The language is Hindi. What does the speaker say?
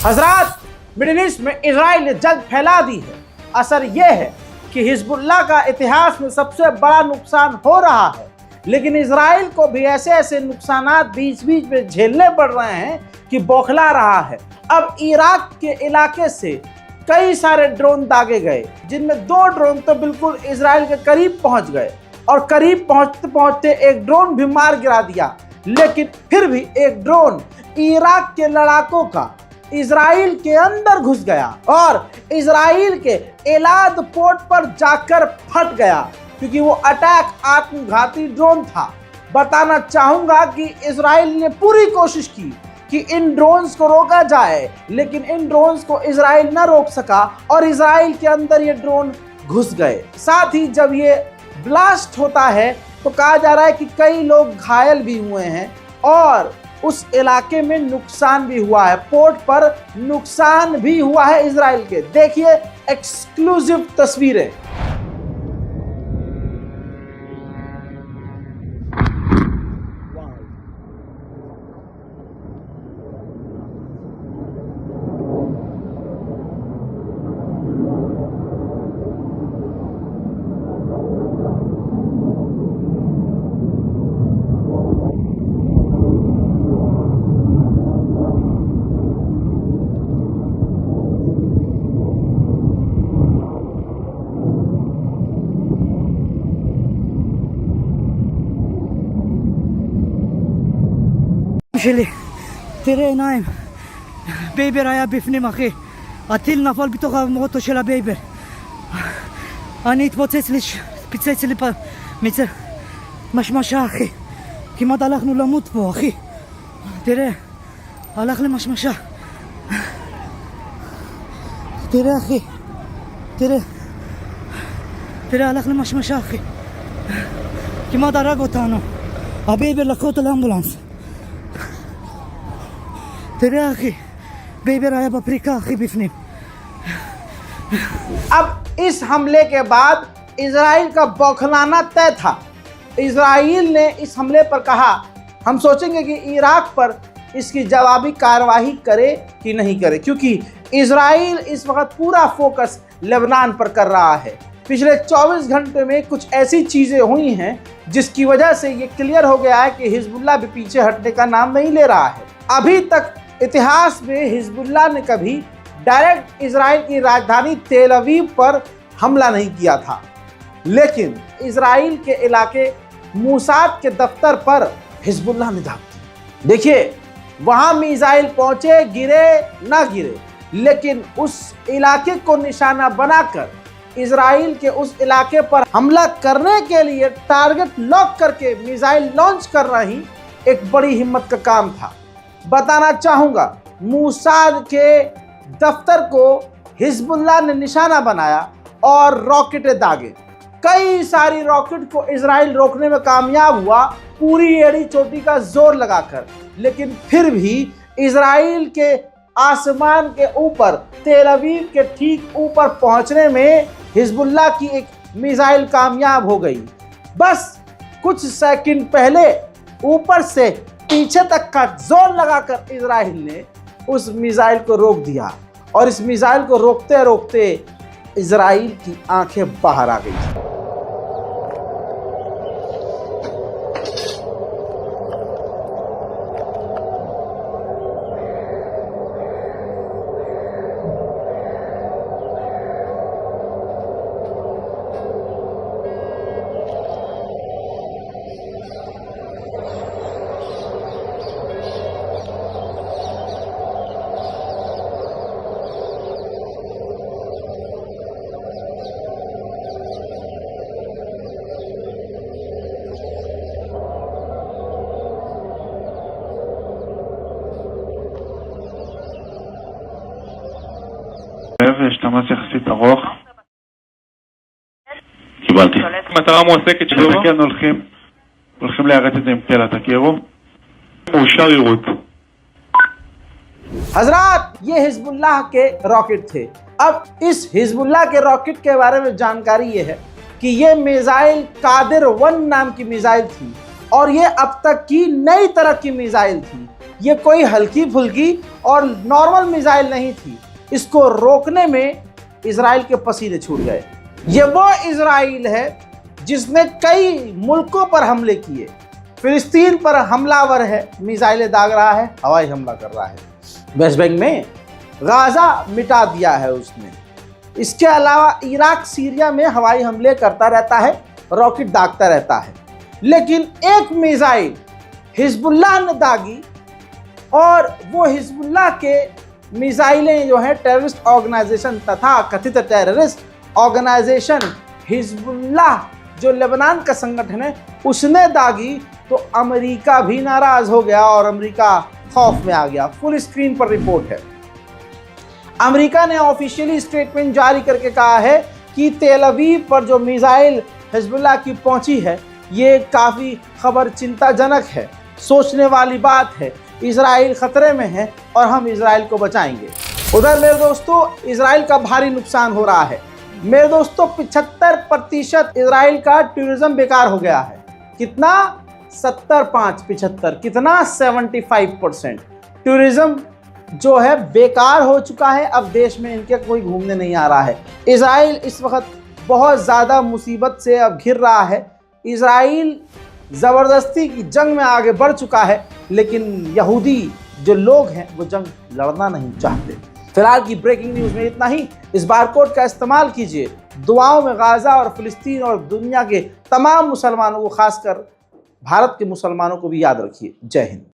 हजरात, मिडिल ईस्ट में इजराइल ने जंग फैला दी है। असर यह है कि हिजबुल्लाह का इतिहास में सबसे बड़ा नुकसान हो रहा है, लेकिन इजराइल को भी ऐसे ऐसे नुकसानात बीच बीच में झेलने पड़ रहे हैं कि बौखला रहा है। अब इराक के इलाके से कई सारे ड्रोन दागे गए, जिनमें 2 ड्रोन तो बिल्कुल इजराइल के करीब पहुंच गए और करीब पहुंचते पहुंचते एक ड्रोन भी मार गिरा दिया। लेकिन फिर भी एक ड्रोन इराक के लड़ाकों का इजराइल के अंदर घुस गया और इजराइल के एलाद पोर्ट पर जाकर फट गया, क्योंकि वो अटैक आत्मघाती ड्रोन था। बताना चाहूंगा कि इजराइल ने पूरी कोशिश की कि इन ड्रोन्स को रोका जाए, लेकिन इन ड्रोन्स को इजराइल न रोक सका और इजराइल के अंदर ये ड्रोन घुस गए। साथ ही जब ये ब्लास्ट होता है तो कहा जा रहा है कि कई लोग घायल भी हुए हैं और उस इलाके में नुकसान भी हुआ है, पोर्ट पर नुकसान भी हुआ है इजराइल के। देखिए एक्सक्लूसिव तस्वीरें। שלי, תראה עיניים, בייבר היה בפנים אחי, הטיל נפל בתוך המוטו של הבייבר, אני פיצץ לי משמשה אחי, כמעט הלכנו למות פה אחי, תראה, הלך למשמשה, תראה אחי, תראה הלך למשמשה אחי, כמעט הרג אותנו, הבייבר לקחו אותו לאמבולנס, तेरे आखी बेबर आया बपरिका आखी बिफने। अब इस हमले के बाद इजराइल का बौखलाना तय था। इजराइल ने इस हमले पर कहा, हम सोचेंगे कि इराक पर इसकी जवाबी कार्रवाई करे कि नहीं करे, क्योंकि इजराइल इस वक्त पूरा फोकस लेबनान पर कर रहा है। पिछले 24 घंटे में कुछ ऐसी चीज़ें हुई हैं जिसकी वजह से ये क्लियर हो गया है कि हिजबुल्लाह भी पीछे हटने का नाम नहीं ले रहा है। अभी तक इतिहास में हिजबुल्लाह ने कभी डायरेक्ट इजराइल की राजधानी तेल अवीव पर हमला नहीं किया था, लेकिन इजराइल के इलाके मूसाद के दफ्तर पर हिजबुल्लाह ने दाग दी। देखिए, वहां मिसाइल पहुंचे, गिरे ना गिरे, लेकिन उस इलाके को निशाना बनाकर इजराइल के उस इलाके पर हमला करने के लिए टारगेट लॉक करके मिसाइल लॉन्च करना ही एक बड़ी हिम्मत का काम था। बताना चाहूँगा, मूसाद के दफ्तर को हिजबुल्लाह ने निशाना बनाया और रॉकेटें दागे। कई सारी रॉकेट को इजराइल रोकने में कामयाब हुआ, पूरी एड़ी चोटी का जोर लगाकर, लेकिन फिर भी इजराइल के आसमान के ऊपर तेल अवीव के ठीक ऊपर पहुंचने में हिजबुल्लाह की एक मिसाइल कामयाब हो गई। बस कुछ सेकंड पहले ऊपर से पीछे तक का जोर लगाकर इजराइल ने उस मिसाइल को रोक दिया और इस मिसाइल को रोकते रोकते इजराइल की आंखें बाहर आ गई। יש תמ"ס יחסית ארוך. קיבלתי. מטרה מועסקת שלו? כן, הולכים להרץ את זה עם תל, תכירו? מאושר יירוט. हजरात, ये हिजबुल्लाह के रॉकेट थे। अब इस हिजबुल्लाह के रॉकेट के बारे में जानकारी ये है कि ये मिसाइल कादिर 1 नाम की मिसाइल थी और ये अब तक की नई तरह की मिसाइल थी। ये कोई हल्की फुल्की और नॉर्मल मिसाइल नहीं थी। इसको रोकने में इजराइल के पसीने छूट गए। ये वो इजराइल है जिसने कई मुल्कों पर हमले किए। फिलिस्तीन पर हमलावर है, मिसाइलें दाग रहा है, हवाई हमला कर रहा है। वेस्ट बैंक में गाजा मिटा दिया है उसने। इसके अलावा इराक सीरिया में हवाई हमले करता रहता है, रॉकेट दागता रहता है। लेकिन एक मिसाइल हिजबुल्लाह ने दागी और वो हिजबुल्लाह के मिसाइलें जो है टेररिस्ट ऑर्गेनाइजेशन तथा कथित टेररिस्ट ऑर्गेनाइजेशन हिजबुल्लाह जो लेबनान का संगठन है उसने दागी, तो अमेरिका भी नाराज हो गया और अमेरिका खौफ में आ गया। फुल स्क्रीन पर रिपोर्ट है। अमेरिका ने ऑफिशियली स्टेटमेंट जारी करके कहा है कि तेल अवीव पर जो मिसाइल हिजबुल्लाह की पहुंची है ये काफ़ी खबर चिंताजनक है, सोचने वाली बात है। इजराइल खतरे में है और हम इजराइल को बचाएंगे। उधर मेरे दोस्तों इजराइल का भारी नुकसान हो रहा है। मेरे दोस्तों 75% इजराइल का टूरिज्म बेकार हो गया है। कितना? 75 कितना? 75% टूरिज्म जो है बेकार हो चुका है। अब देश में इनके कोई घूमने नहीं आ रहा है। इजराइल इस वक्त बहुत ज़्यादा मुसीबत से अब घिर रहा है। इजराइल ज़बरदस्ती की जंग में आगे बढ़ चुका है, लेकिन यहूदी जो लोग हैं वो जंग लड़ना नहीं चाहते। फिलहाल की ब्रेकिंग न्यूज़ में इतना ही। इस बारकोड का इस्तेमाल कीजिए। दुआओं में गाज़ा और फ़िलिस्तीन और दुनिया के तमाम मुसलमानों को, खासकर भारत के मुसलमानों को भी याद रखिए। जय हिंद।